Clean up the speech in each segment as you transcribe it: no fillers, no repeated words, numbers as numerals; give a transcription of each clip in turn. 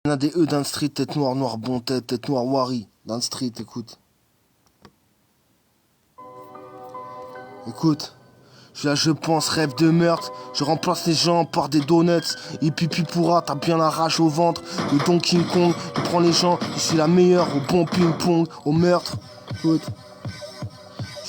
Y'en a des E dans le street, tête noire, noir, bon tête noire, wari. Dans le street, écoute. Écoute. Là, je pense, rêve de meurtre. Je remplace les gens par des donuts. Et pipi pourra, t'as bien la rage au ventre. Le Don King Kong, je prends les gens. Je suis la meilleure au bon ping-pong, au meurtre. Écoute.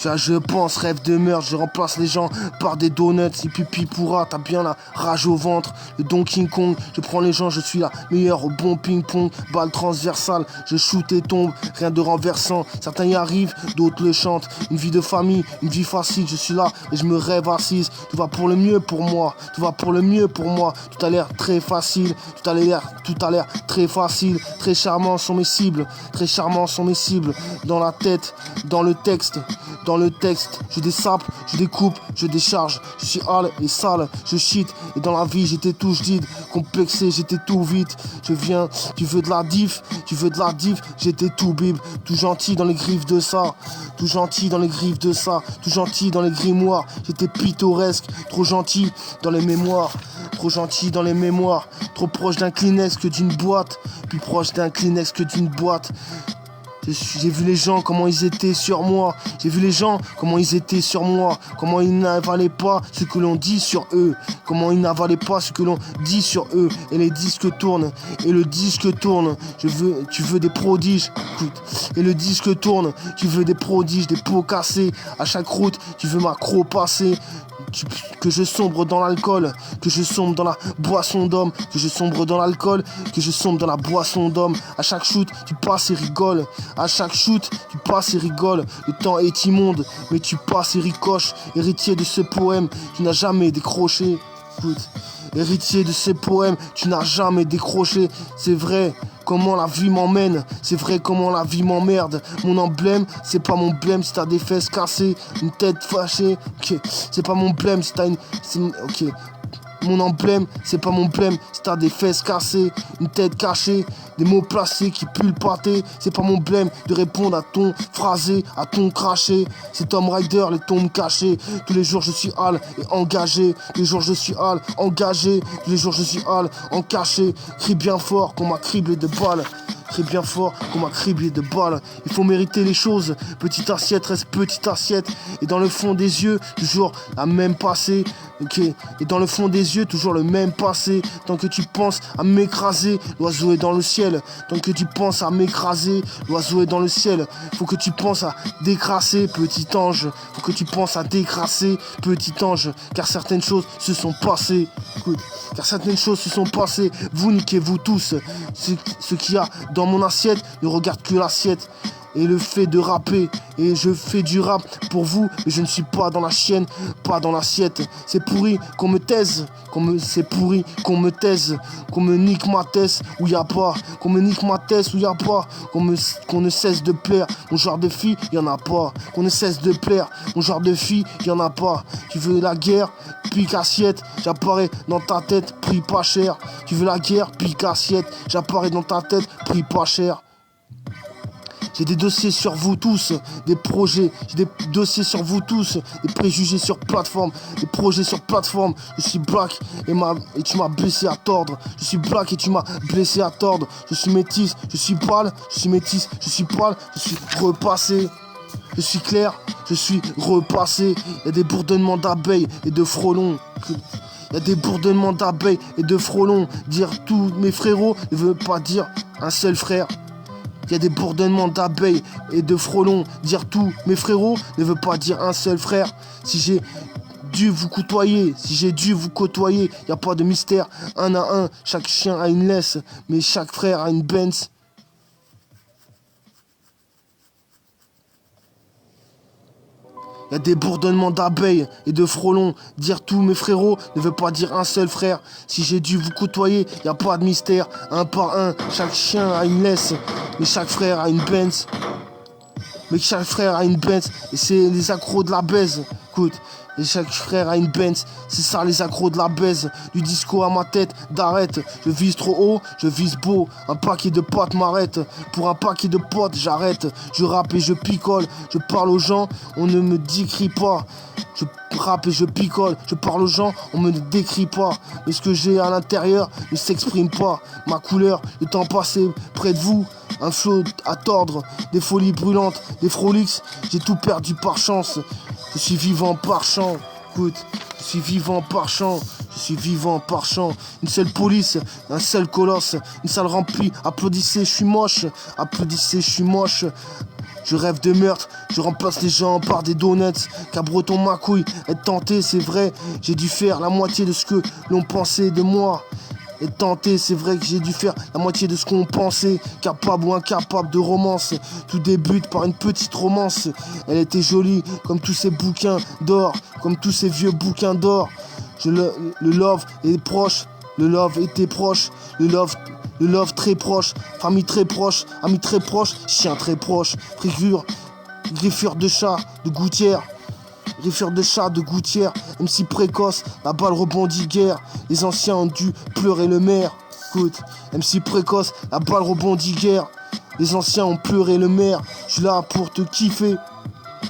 Là, je pense, rêve de meurtre, je remplace les gens par des donuts. Et pipi pourra, t'as bien la rage au ventre. Le Don King Kong, je prends les gens, je suis la meilleure au bon ping-pong. Balle transversale, je shoot et tombe, rien de renversant. Certains y arrivent, d'autres le chantent. Une vie de famille, une vie facile, je suis là et je me rêve assise. Tout va pour le mieux pour moi, tout va pour le mieux pour moi. Tout a l'air très facile, tout a l'air très facile. Très charmants sont mes cibles, très charmants sont mes cibles. Dans la tête, dans le texte. Dans le texte, je désape, je découpe, je décharge, je suis hâle et sale, je shit. Et dans la vie, j'étais tout jdid, complexé, j'étais tout vite. Je viens, tu veux de la diff, j'étais tout bib, tout gentil dans les griffes de ça, tout gentil dans les griffes de ça, tout gentil dans les grimoires. J'étais pittoresque, trop gentil dans les mémoires, trop gentil dans les mémoires, trop proche d'un Kleenex que d'une boîte, plus proche d'un Kleenex que d'une boîte. J'ai vu les gens, comment ils étaient sur moi. J'ai vu les gens, comment ils étaient sur moi. Comment ils n'avalaient pas ce que l'on dit sur eux. Comment ils n'avalaient pas ce que l'on dit sur eux. Et les disques tournent. Et le disque tourne. Tu veux des prodiges. Écoute. Et le disque tourne. Tu veux des prodiges, des pots cassés. À chaque route, tu veux m'accro passer. Que je sombre dans l'alcool, que je sombre dans la boisson d'homme, que je sombre dans l'alcool, que je sombre dans la boisson d'homme. À chaque shoot, tu passes et rigoles. À chaque shoot, tu passes et rigoles. Le temps est immonde, mais tu passes et ricoches. Héritier de ce poème, tu n'as jamais décroché. Écoute, héritier de ce poème, tu n'as jamais décroché. C'est vrai. Comment la vie m'emmène, c'est vrai comment la vie m'emmerde. Mon emblème, c'est pas mon blême si t'as des fesses cassées, une tête fâchée. Ok, c'est pas mon blême si t'as une. Ok. Mon emblème, c'est pas mon blême si t'as des fesses cassées, une tête cachée, des mots placés qui puent le pâté. C'est pas mon blême de répondre à ton phrasé, à ton craché. C'est Tom Rider, les tombes cachées. Tous les jours je suis hal et engagé. Tous les jours je suis hal, engagé. Tous les jours je suis hal, en caché. Crie bien fort qu'on m'a criblé de balles. Crie bien fort qu'on m'a criblé de balles. Il faut mériter les choses. Petite assiette reste petite assiette. Et dans le fond des yeux, toujours la même passé. Ok. Et dans le fond des yeux, toujours le même passé. Tant que tu penses à m'écraser, l'oiseau est dans le ciel. Tant que tu penses à m'écraser, l'oiseau est dans le ciel. Faut que tu penses à décrasser, petit ange. Faut que tu penses à décrasser, petit ange. Car certaines choses se sont passées. Écoute. Car certaines choses se sont passées. Vous niquez-vous tous. Ce qu'il y a dans mon assiette ne regarde que l'assiette. Et le fait de rapper, et je fais du rap pour vous, mais je ne suis pas dans la chienne, pas dans l'assiette. C'est pourri qu'on me taise, c'est pourri qu'on me taise, qu'on me nique ma tête où y a pas, qu'on me nique ma tête où y a pas, qu'on ne cesse de plaire. Mon genre de fille, y en a pas. Qu'on ne cesse de plaire. Mon genre de fille, y en a pas. Tu veux la guerre, pique assiette, j'apparais dans ta tête, prix pas cher. Tu veux la guerre, pique assiette, j'apparais dans ta tête, prix pas cher. J'ai des dossiers sur vous tous, des projets, j'ai des dossiers sur vous tous, des préjugés sur plateforme, des projets sur plateforme. Je suis black et tu m'as blessé à tordre. Je suis black et tu m'as blessé à tordre. Je suis métisse, je suis pâle, je suis métisse, je suis pâle, je suis repassé. Je suis clair, je suis repassé. Il y a des bourdonnements d'abeilles et de frelons. Il y a des bourdonnements d'abeilles et de frelons. Dire tous mes frérots ne veut pas dire un seul frère. Il y a des bourdonnements d'abeilles et de frelons. Dire tous mes frérots ne veut pas dire un seul frère. Si j'ai dû vous côtoyer, il n'y a pas de mystère. Un à un, chaque chien a une laisse, mais chaque frère a une Benz. Il y a des bourdonnements d'abeilles et de frelons. Dire tous mes frérots ne veut pas dire un seul frère. Si j'ai dû vous côtoyer, il n'y a pas de mystère. Un par un, chaque chien a une laisse, mais chaque frère a une Benz. Et c'est les accros de la baise. Écoute, et chaque frère a une Benz, c'est ça les accros de la baise. Du disco à ma tête, d'arrête. Je vise trop haut, je vise beau. Un paquet de potes m'arrête. Pour un paquet de potes, j'arrête. Je rappe et je picole. Je parle aux gens, on ne me décrit pas. Je rappe et je picole. Je parle aux gens, on me décrit pas. Mais ce que j'ai à l'intérieur ne s'exprime pas. Ma couleur, le temps passé près de vous. Un flot à tordre, des folies brûlantes, des frolix. J'ai tout perdu par chance. Je suis vivant par champ. Écoute, je suis vivant par champ. Je suis vivant par champ. Une seule police, un seul colosse. Une salle remplie. Applaudissez, je suis moche. Applaudissez, je suis moche. Je rêve de meurtre, je remplace les gens par des donuts. Qu'à Breton ma couille, être tenté c'est vrai. J'ai dû faire la moitié de ce que l'on pensait de moi. Être tenté c'est vrai que j'ai dû faire la moitié de ce qu'on pensait. Capable ou incapable de romance. Tout débute par une petite romance. Elle était jolie comme tous ces bouquins d'or. Comme tous ces vieux bouquins d'or. Le love est proche. Le love était proche. Le love très proche, famille très proche, amis très proches, chien très proche, griffure de chat, de gouttière, griffure de chat, de gouttière, MC précoce, la balle rebondit guerre, les anciens ont dû pleurer le maire. Écoute, MC précoce, la balle rebondit guerre, les anciens ont pleuré le maire, je suis là pour te kiffer.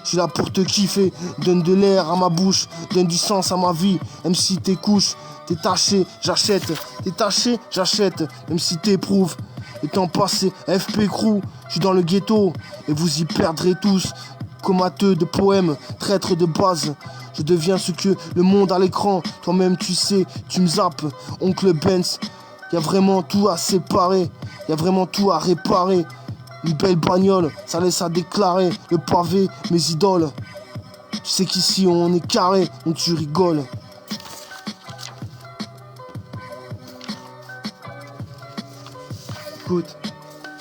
Je suis là pour te kiffer, donne de l'air à ma bouche, donne du sens à ma vie, même si tes couches, t'es taché, j'achète, t'es taché, j'achète, même si t'éprouves. Le temps passé, FP Crew, je suis dans le ghetto, et vous y perdrez tous, comateux de poèmes, traître de base. Je deviens ce que le monde à l'écran, toi-même tu sais, tu me zappes, oncle Benz, y a vraiment tout à séparer, y a vraiment tout à réparer. Une belle bagnole, ça laisse à déclarer. Le pavé, mes idoles. Tu sais qu'ici on est carré, donc tu rigoles. Écoute,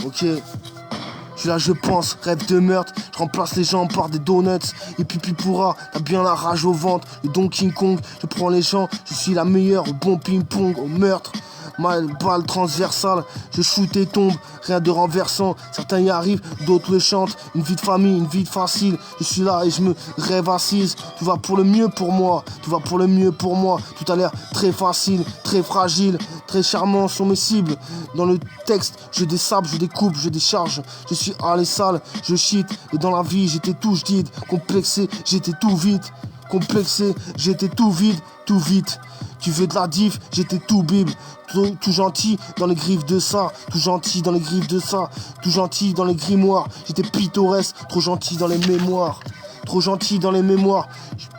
ok. Je suis là, je pense, rêve de meurtre. Je remplace les gens par des donuts. Et puis pourra, t'as bien la rage au ventre. Le Don King Kong, je prends les gens. Je suis la meilleure au bon ping-pong, au meurtre. Ma balle transversale, je shoot et tombe, rien de renversant. Certains y arrivent, d'autres le chantent. Une vie de famille, une vie facile. Je suis là et je me rêve assise. Tout va pour le mieux pour moi, tout va pour le mieux pour moi. Tout a l'air très facile, très fragile, très charmant sont mes cibles. Dans le texte, je dessape, je découpe, je décharge. Je suis à les salles, je cheat. Et dans la vie, j'étais tout jadide, complexé, j'étais tout vide. Complexé, j'étais tout vide, tout vite. Tu veux de la diff, j'étais tout bible. Tout gentil dans les griffes de ça. Tout gentil dans les griffes de ça. Tout gentil dans les grimoires. J'étais pittoresque, trop gentil dans les mémoires. Trop gentil dans les mémoires.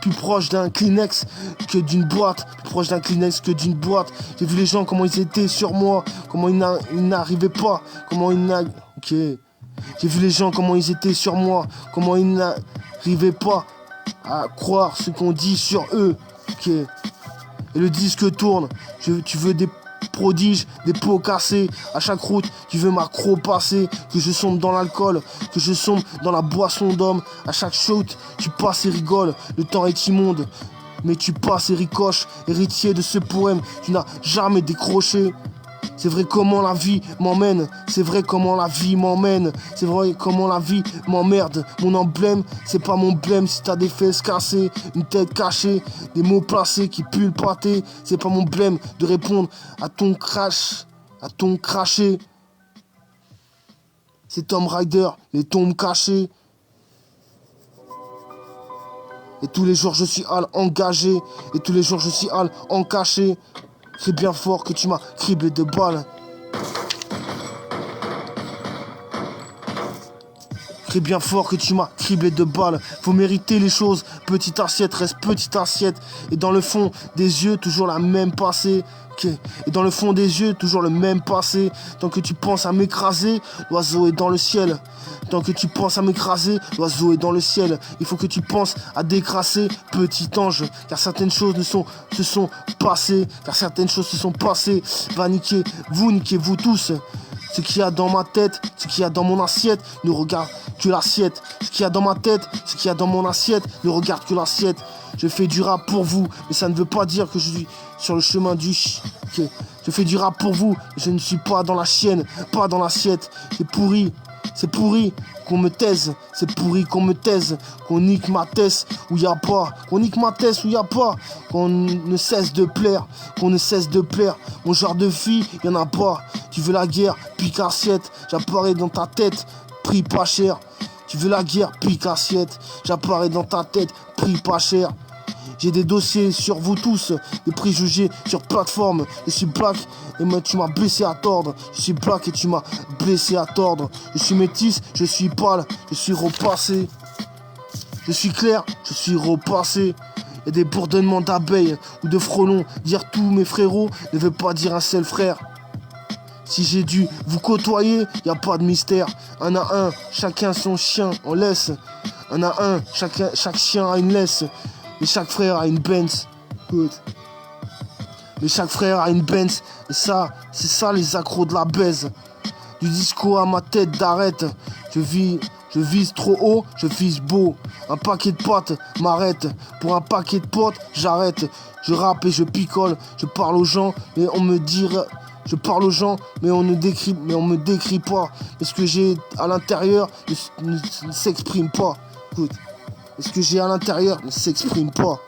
Plus proche d'un Kleenex que d'une boîte. Plus proche d'un Kleenex que d'une boîte. J'ai vu les gens, comment ils étaient sur moi. Comment ils n'arrivaient pas. Comment ils n'arrivaient... Ok. J'ai vu les gens, comment ils étaient sur moi. Comment ils n'arrivaient pas à croire ce qu'on dit sur eux. Ok. Et le disque tourne. Tu veux des prodiges, des pots cassés. À chaque route, tu veux m'accro-passer. Que je sombre dans l'alcool, que je sombre dans la boisson d'homme. À chaque shoot, tu passes et rigoles. Le temps est immonde, mais tu passes et ricoches. Héritier de ce poème, tu n'as jamais décroché. C'est vrai comment la vie m'emmène, c'est vrai comment la vie m'emmène, c'est vrai comment la vie m'emmerde. Mon emblème, c'est pas mon blême si t'as des fesses cassées, une tête cachée, des mots placés qui puent le pâté. C'est pas mon blême de répondre à ton crash, à ton craché. C'est Tom Rider, les tombes cachées. Et tous les jours je suis hal engagé, et tous les jours je suis hal en caché. C'est bien fort que tu m'as criblé de balles. C'est bien fort que tu m'as criblé de balles. Faut mériter les choses. Petite assiette reste petite assiette. Et dans le fond des yeux, toujours la même passée. Okay. Et dans le fond des yeux, toujours le même passé. Tant que tu penses à m'écraser, l'oiseau est dans le ciel. Tant que tu penses à m'écraser, l'oiseau est dans le ciel. Il faut que tu penses à décrasser, petit ange. Car certaines choses se sont passées. Car certaines choses se sont passées. Va niquez-vous tous. Ce qu'il y a dans ma tête, ce qu'il y a dans mon assiette, ne regarde que l'assiette. Ce qu'il y a dans ma tête, ce qu'il y a dans mon assiette, ne regarde que l'assiette. Je fais du rap pour vous, mais ça ne veut pas dire que je suis sur le chemin du okay. Je fais du rap pour vous, mais je ne suis pas dans la chienne, pas dans l'assiette. C'est pourri, C'est pourri qu'on me taise, c'est pourri qu'on me taise, qu'on nique ma thèse où y a pas, qu'on nique ma thèse où y a pas, qu'on ne cesse de plaire, qu'on ne cesse de plaire. Mon genre de fille, y en a pas. Tu veux la guerre, pique assiette, j'apparais dans ta tête, prix pas cher. Tu veux la guerre, pique assiette, j'apparais dans ta tête, prix pas cher. J'ai des dossiers sur vous tous, des préjugés sur plateforme. Je suis black et moi tu m'as blessé à tordre. Je suis black et tu m'as blessé à tordre. Je suis métis, je suis pâle, je suis repassé. Je suis clair, je suis repassé. Et des bourdonnements d'abeilles ou de frelons. Dire tous mes frérots ne veut pas dire un seul frère. Si j'ai dû vous côtoyer, y a pas de mystère. Un à un, chacun son chien en laisse. Un à un, chaque chien a une laisse. Mais chaque frère a une Benz. Mais chaque frère a une Benz. Et ça, c'est ça les accros de la baise. Du disco à ma tête d'arrête. Je vise trop haut, je vise beau. Un paquet de potes m'arrête. Pour un paquet de potes, j'arrête. Je rappe et je picole. Je parle aux gens, mais on me dirait. Je parle aux gens, mais on me décrit pas. Mais ce que j'ai à l'intérieur ne s'exprime pas. Écoute. Ce que j'ai à l'intérieur ne s'exprime pas.